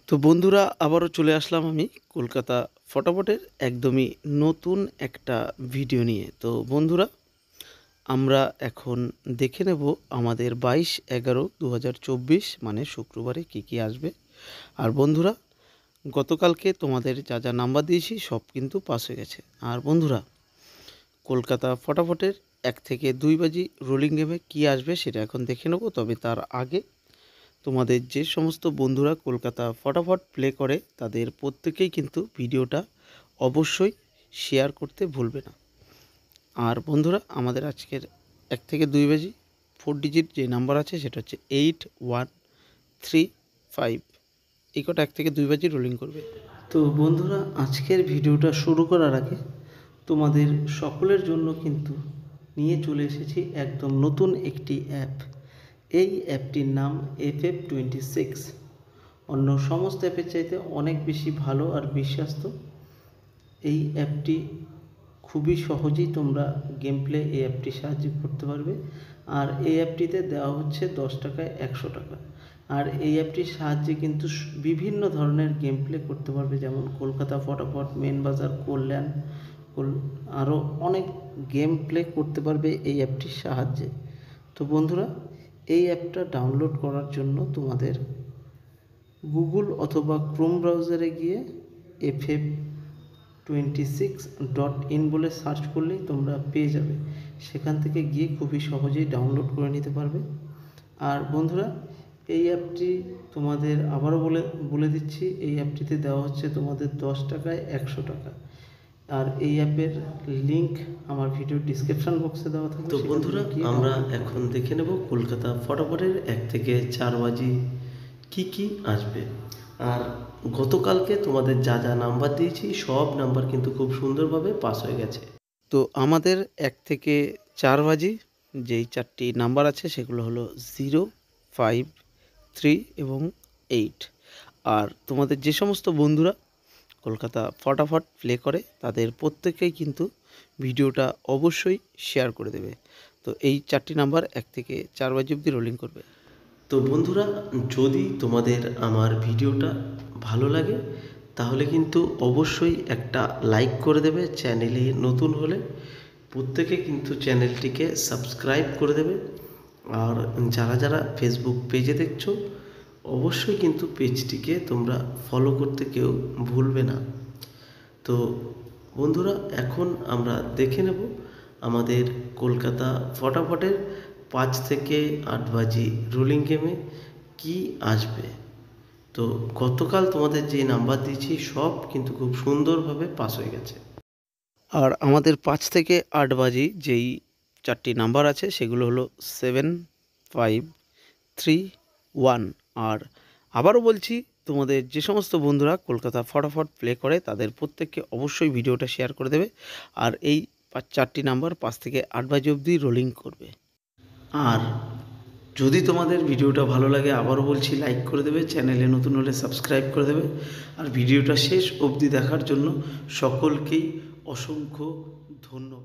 তো বন্ধুরা আবারও চলে আসলাম আমি কলকাতা ফটাফটের একদমই নতুন একটা ভিডিও নিয়ে। তো বন্ধুরা আমরা এখন দেখে নেব আমাদের 22/11/2024 মানে শুক্রবারে কি আসবে। আর বন্ধুরা গতকালকে তোমাদের যা যা নাম্বার দিয়েছি সব কিন্তু পাস হয়ে গেছে। আর বন্ধুরা কলকাতা ফটাফটের 1 থেকে 2 বাজি রোলিং গেমে কি আসবে সেটা এখন দেখে নেব। তবে তার আগে তোমাদের যে সমস্ত বন্ধুরা কলকাতা ফটাফট প্লে করে তাদের প্রত্যেকেই কিন্তু ভিডিওটা অবশ্যই শেয়ার করতে ভুলবে না। আর বন্ধুরা আমাদের আজকের 1 থেকে 2 বাজি 4 ডিজিট যে নাম্বার আছে সেটা হচ্ছে 8135। এই কটা 1 থেকে 2 বাজি রোলিং করবে। তো বন্ধুরা আজকের ভিডিওটা শুরু করার আগে তোমাদের সকলের জন্য কিন্তু নিয়ে চলে এসেছি একদম নতুন একটি অ্যাপ। এই অ্যাপটির নাম FF26। অন্য সমস্ত অ্যাপের চাইতে অনেক বেশি ভালো আর বিশ্বস্ত। এই অ্যাপটি খুবই সহজেই তোমরা গেম প্লে এই অ্যাপটির সাহায্যে করতে পারবে। আর এই অ্যাপটিতে দেওয়া হচ্ছে 10 টাকায় 100 টাকা। আর এই অ্যাপটির সাহায্যে কিন্তু বিভিন্ন ধরনের গেম প্লে করতে পারবে, যেমন কলকাতা ফটাফট, মেন বাজার, কল্যাণ, আরও অনেক গেম প্লে করতে পারবে এই অ্যাপটির সাহায্যে। তো বন্ধুরা এই অ্যাপটা ডাউনলোড করার জন্য তোমাদের গুগল অথবা ক্রোম ব্রাউজারে গিয়ে ff26.in বলে সার্চ করলেই তোমরা পেয়ে যাবে। সেখান থেকে গিয়ে খুবই সহজেই ডাউনলোড করে নিতে পারবে। আর বন্ধুরা এই অ্যাপটি তোমাদের আবারও বলে দিচ্ছি, এই অ্যাপটিতে দেওয়া হচ্ছে তোমাদের 10 টাকায় 100 টাকা। আর এই অ্যাপের লিঙ্ক আমার ভিডিও ডিসক্রিপশন বক্সে দেওয়া থাকবে। তো বন্ধুরা আমরা এখন দেখে নেব কলকাতা ফটাফটের 1 থেকে 4 বাজি কি আসবে। আর গতকালকে তোমাদের যা যা নাম্বার দিয়েছি সব নাম্বার কিন্তু খুব সুন্দরভাবে পাস হয়ে গেছে। তো আমাদের 1 থেকে 4 বাজি যেই 4টি নাম্বার আছে সেগুলো হলো 0, 5, 3 এবং 8। আর তোমাদের যে সমস্ত বন্ধুরা কলকাতা ফটাফট প্লে করে তাদের প্রত্যেকেই কিন্তু ভিডিওটা অবশ্যই শেয়ার করে দেবে। তো এই 4টি নাম্বার 1 থেকে 4 বাজি অবধি রোলিং করবে। তো বন্ধুরা যদি তোমাদের আমার ভিডিওটা ভালো লাগে তাহলে কিন্তু অবশ্যই একটা লাইক করে দেবে। চ্যানেলে নতুন হলে প্রত্যেকে কিন্তু চ্যানেলটিকে সাবস্ক্রাইব করে দেবে। আর যারা যারা ফেসবুক পেজে দেখছো অবশ্যই কিন্তু পেজটিকে তোমরা ফলো করতে কেউ ভুলবে না। তো বন্ধুরা এখন আমরা দেখে নেব আমাদের কলকাতা ফটাফটের 5 থেকে 8 বাজি রোলিং গেমে কি আসবে। তো গতকাল তোমাদের যে নাম্বার দিয়েছি সব কিন্তু খুব সুন্দরভাবে পাস হয়ে গেছে। আর আমাদের 5 থেকে 8 বাজি যেই 4টি নাম্বার আছে সেগুলো হলো 7, 5, 3, 1। আর আবারও বলছি তোমাদের যে সমস্ত বন্ধুরা কলকাতা ফটাফট প্লে করে তাদের প্রত্যেককে অবশ্যই ভিডিওটা শেয়ার করে দেবে। আর এই 4টি নাম্বার 5 থেকে 8 বাজি অবধি রোলিং করবে। আর যদি তোমাদের ভিডিওটা ভালো লাগে আবারও বলছি লাইক করে দেবে, চ্যানেলে নতুন হলে সাবস্ক্রাইব করে দেবে। আর ভিডিওটা শেষ অবধি দেখার জন্য সকলকেই অসংখ্য ধন্যবাদ।